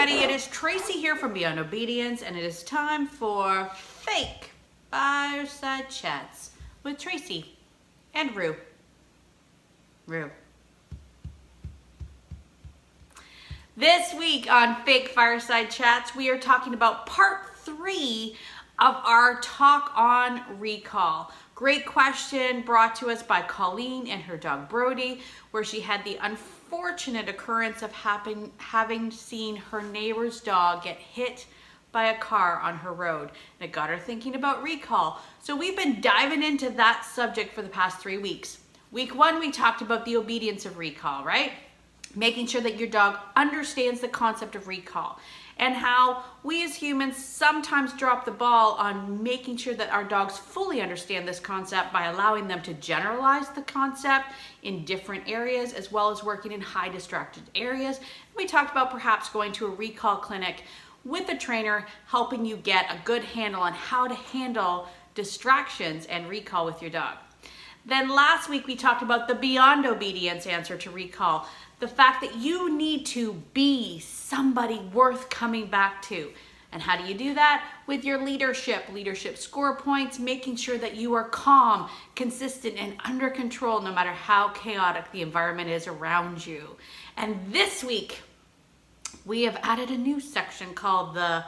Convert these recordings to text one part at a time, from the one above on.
everybody. It is Tracy here from Beyond Obedience, and it is time for Fake Fireside Chats with Tracy and Rue. This week on Fake Fireside Chats, we are talking about part 3 of our talk on recall. Great question brought to us by Colleen and her dog Brody, where she had the unfortunate occurrence of having seen her neighbor's dog get hit by a car on her road. And it got her thinking about recall. So we've been diving into that subject for the past 3 weeks. Week 1, we talked about the obedience of recall, right? Making sure that your dog understands the concept of recall, and how we as humans sometimes drop the ball on making sure that our dogs fully understand this concept by allowing them to generalize the concept in different areas, as well as working in high distracted areas. We talked about perhaps going to a recall clinic with a trainer, helping you get a good handle on how to handle distractions and recall with your dog. Then last week we talked about the beyond obedience answer to recall. The fact that you need to be somebody worth coming back to. And how do you do that? With your leadership score points, making sure that you are calm, consistent, and under control no matter how chaotic the environment is around you. And this week, we have added a new section called the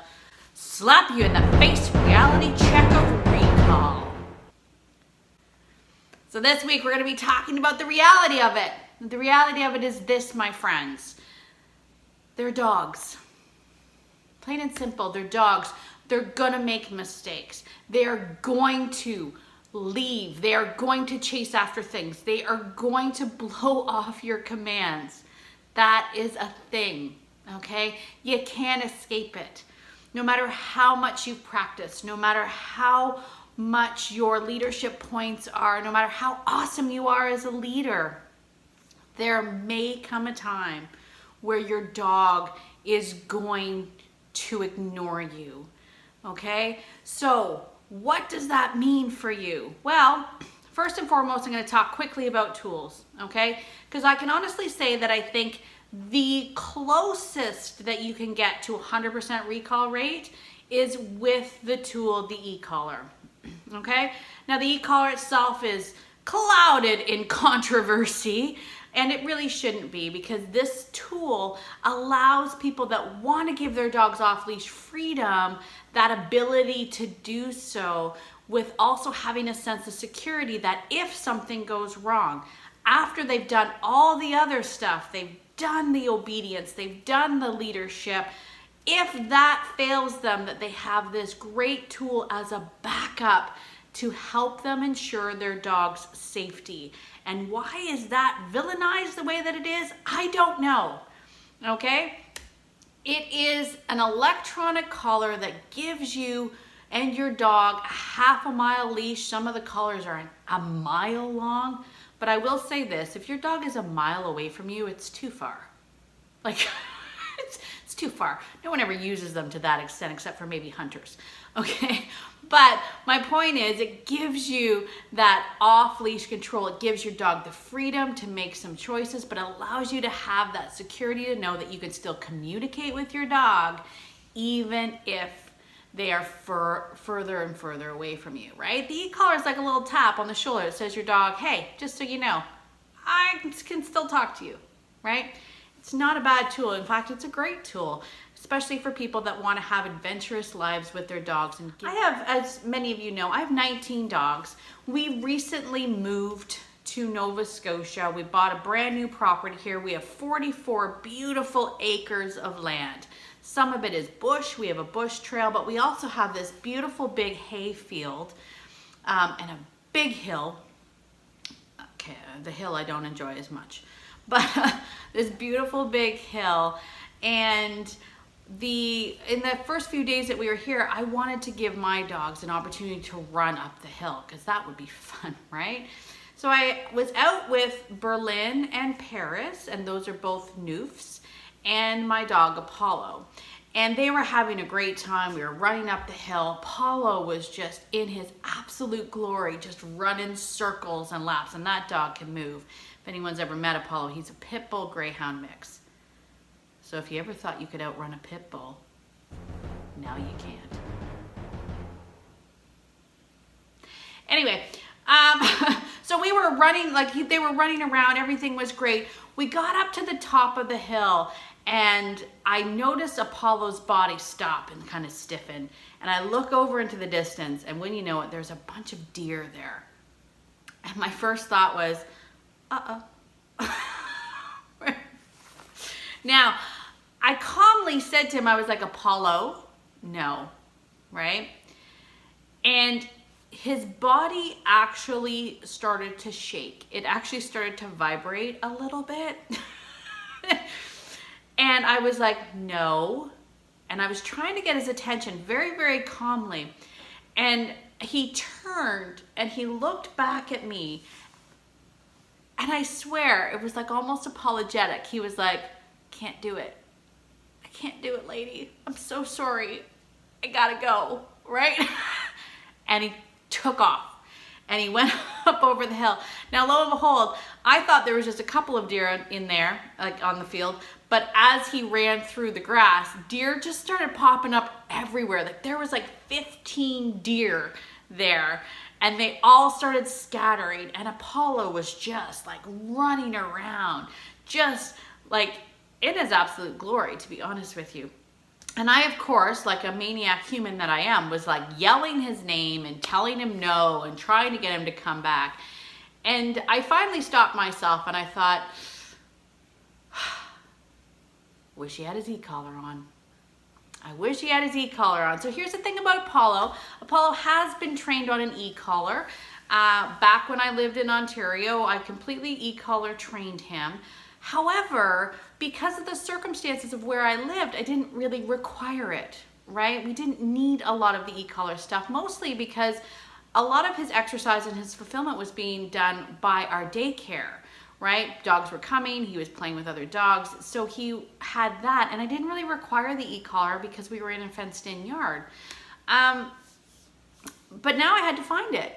Slap You in the Face Reality Check of Recall. So this week, we're going to be talking about the reality of it. The reality of it is this, my friends. They're dogs. Plain and simple, they're dogs. They're gonna make mistakes. They're going to leave. They are going to chase after things. They are going to blow off your commands. That is a thing, okay? You can't escape it. No matter how much you've practiced, no matter how much your leadership points are, no matter how awesome you are as a leader, there may come a time where your dog is going to ignore you, okay? So what does that mean for you? Well, first and foremost, I'm gonna talk quickly about tools, okay? Because I can honestly say that I think the closest that you can get to 100% recall rate is with the tool, the e-collar, okay? Now the e-collar itself is clouded in controversy, and it really shouldn't be, because this tool allows people that want to give their dogs off-leash freedom that ability to do so, with also having a sense of security that if something goes wrong, after they've done all the other stuff, they've done the obedience, they've done the leadership, if that fails them, that they have this great tool as a backup to help them ensure their dog's safety. And why is that villainized the way that it is? I don't know, okay? It is an electronic collar that gives you and your dog a half a mile leash. Some of the collars are a mile long, but I will say this, if your dog is a mile away from you, it's too far. Like, it's too far. No one ever uses them to that extent except for maybe hunters, okay? But my point is, it gives you that off-leash control. It gives your dog the freedom to make some choices, but allows you to have that security to know that you can still communicate with your dog even if they are further and further away from you, right? The e-collar is like a little tap on the shoulder. It says your dog, hey, just so you know, I can still talk to you, right? It's not a bad tool. In fact, it's a great tool, especially for people that want to have adventurous lives with their dogs. And I have, as many of you know, I have 19 dogs. We recently moved to Nova Scotia. We bought a brand new property here. We have 44 beautiful acres of land. Some of it is bush. We have a bush trail, but we also have this beautiful big hay field and a big hill. Okay, the hill I don't enjoy as much, but this beautiful big hill. And in the first few days that we were here, I wanted to give my dogs an opportunity to run up the hill, because that would be fun, right? So I was out with Berlin and Paris, and those are both Newfs, and my dog Apollo. And they were having a great time. We were running up the hill. Apollo was just in his absolute glory, just running circles and laps, and that dog can move. If anyone's ever met Apollo, he's a pit bull greyhound mix. So So if you ever thought you could outrun a pit bull, now you can't. Anyway, so we were running, like they were running around, everything was great. We got up to the top of the hill and I noticed Apollo's body stop and kind of stiffen. And I look over into the distance and when you know it, there's a bunch of deer there. And my first thought was, uh-oh. Now, I calmly said to him, I was like, Apollo, no, right? And his body actually started to shake. It actually started to vibrate a little bit. And I was like, no. And I was trying to get his attention very, very calmly. And he turned and he looked back at me. And I swear, it was like almost apologetic. He was like, can't do it. I can't do it, lady. I'm so sorry. I gotta go, right? And he took off and he went up over the hill. Now, lo and behold, I thought there was just a couple of deer in there, like on the field, but as he ran through the grass, deer just started popping up everywhere. Like there was like 15 deer there and they all started scattering and Apollo was just like running around, just like in his absolute glory, to be honest with you. And I, of course, like a maniac human that I am, was like yelling his name and telling him no and trying to get him to come back. And I finally stopped myself and I thought, wish he had his e-collar on. I wish he had his e-collar on. So here's the thing about Apollo. Apollo has been trained on an e-collar. Back when I lived in Ontario, I completely e-collar trained him. However, because of the circumstances of where I lived, I didn't really require it, right? We didn't need a lot of the e-collar stuff, mostly because a lot of his exercise and his fulfillment was being done by our daycare, right? Dogs were coming, he was playing with other dogs, so he had that, and I didn't really require the e-collar because we were in a fenced-in yard. But now I had to find it.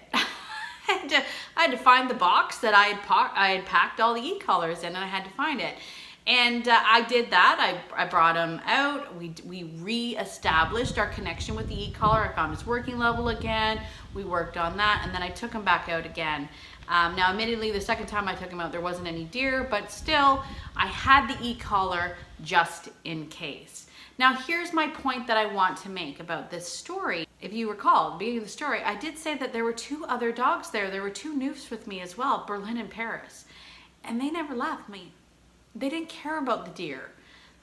I had to find the box that I had packed all the e-collars in, and I had to find it. And I did that. I brought him out. We re-established our connection with the e-collar. I found his working level again. We worked on that, and then I took him back out again. Now, admittedly, the second time I took him out, there wasn't any deer, but still, I had the e-collar just in case. Now, here's my point that I want to make about this story. If you recall, at the beginning of the story, I did say that there were two other dogs there. There were two Newfs with me as well, Berlin and Paris. And they never left me. They didn't care about the deer.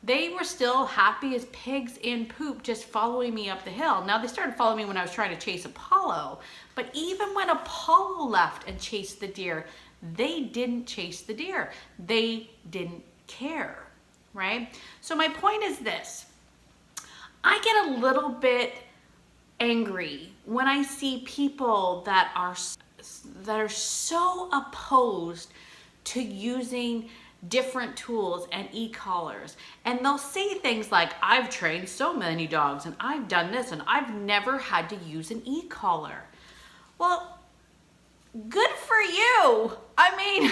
They were still happy as pigs in poop just following me up the hill. Now, they started following me when I was trying to chase Apollo. But even when Apollo left and chased the deer, they didn't chase the deer. They didn't care, right? So my point is this. I get a little bit angry when I see people that are so opposed to using different tools and e-collars, and they'll say things like, I've trained so many dogs and I've done this and I've never had to use an e-collar. Well, good for you. I mean,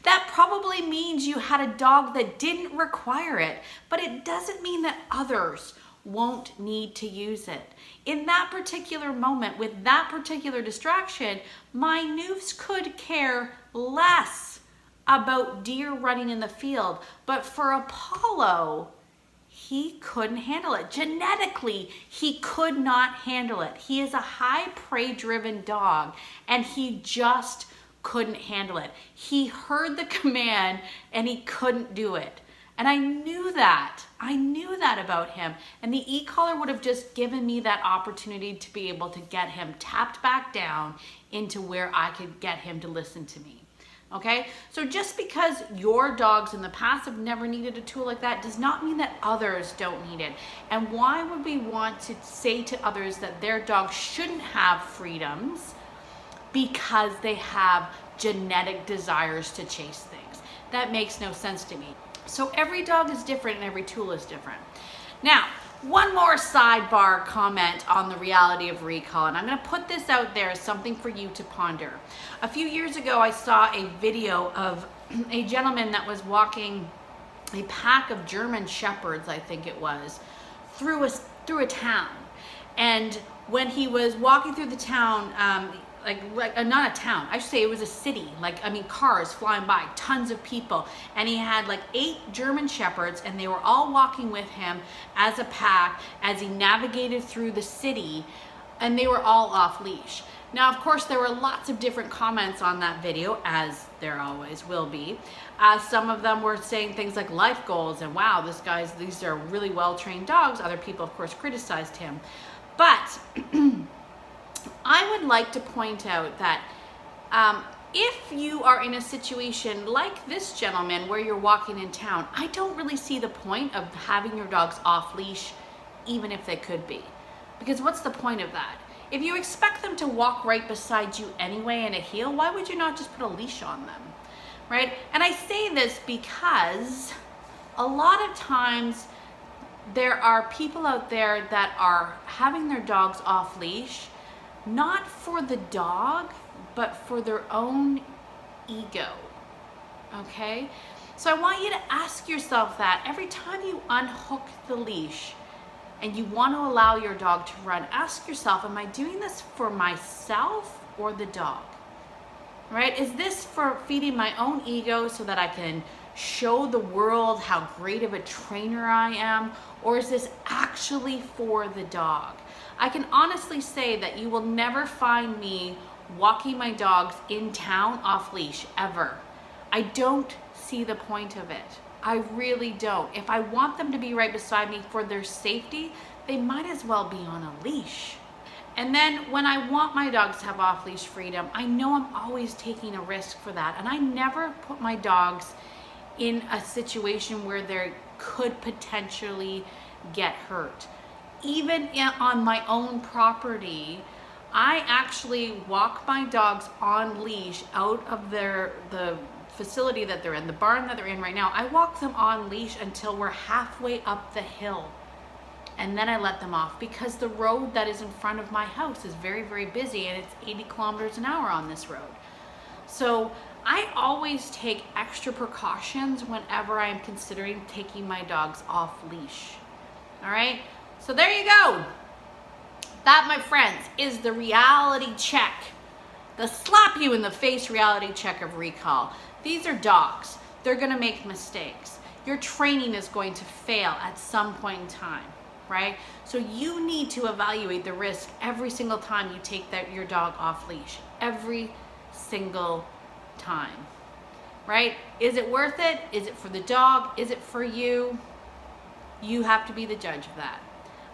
that probably means you had a dog that didn't require it, but it doesn't mean that others won't need to use it. In that particular moment, with that particular distraction, my Newfs could care less about deer running in the field. But for Apollo, he couldn't handle it. Genetically, he could not handle it. He is a high prey-driven dog, and he just couldn't handle it. He heard the command, and he couldn't do it. And I knew that. I knew that about him. And the e-collar would have just given me that opportunity to be able to get him tapped back down into where I could get him to listen to me. Okay? So just because your dogs in the past have never needed a tool like that does not mean that others don't need it. And why would we want to say to others that their dogs shouldn't have freedoms because they have genetic desires to chase things? That makes no sense to me. So every dog is different and every tool is different. Now, one more sidebar comment on the reality of recall, and I'm going to put this out there as something for you to ponder. A few years ago, I saw a video of a gentleman that was walking a pack of German Shepherds, I think it was, through a town. And when he was walking through the town, not a town, I should say it was a city, cars flying by, tons of people, and he had 8 German Shepherds, and they were all walking with him as a pack as he navigated through the city, and they were all off leash. Now, of course, there were lots of different comments on that video, as there always will be. Some of them were saying things like life goals and wow, these are really well-trained dogs. Other people, of course, criticized him. But I would like to point out that if you are in a situation like this gentleman where you're walking in town, I don't really see the point of having your dogs off leash, even if they could be. Because what's the point of that? If you expect them to walk right beside you anyway in a heel, why would you not just put a leash on them, right? And I say this because a lot of times there are people out there that are having their dogs off leash, not for the dog, but for their own ego, okay? So I want you to ask yourself that every time you unhook the leash and you want to allow your dog to run, ask yourself, am I doing this for myself or the dog, right? Is this for feeding my own ego so that I can show the world how great of a trainer I am, or is this actually for the dog? I can honestly say that you will never find me walking my dogs in town off leash, ever. I don't see the point of it. I really don't. If I want them to be right beside me for their safety, they might as well be on a leash. And then when I want my dogs to have off-leash freedom, I know I'm always taking a risk for that. And I never put my dogs in a situation where they could potentially get hurt. Even on my own property, I actually walk my dogs on leash out of the facility that they're in, the barn that they're in right now. I walk them on leash until we're halfway up the hill, and then I let them off, because the road that is in front of my house is very, very busy, and it's 80 kilometers an hour on this road. So I always take extra precautions whenever I'm considering taking my dogs off leash. All right, so there you go. That, my friends, is the reality check, the slap you in the face reality check of recall. These are dogs. They're going to make mistakes. Your training is going to fail at some point in time, right? So you need to evaluate the risk every single time you take your dog off leash. Every single time, right? Is it worth it? Is it for the dog? Is it for you? You have to be the judge of that.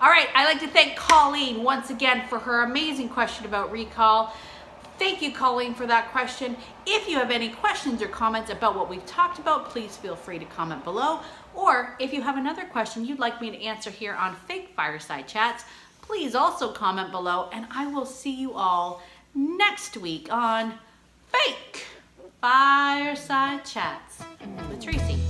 All right, I'd like to thank Colleen once again for her amazing question about recall. Thank you, Colleen, for that question. If you have any questions or comments about what we've talked about, please feel free to comment below. Or if you have another question you'd like me to answer here on Fake Fireside Chats, please also comment below, and I will see you all next week on Fake Fireside Chats with Tracy.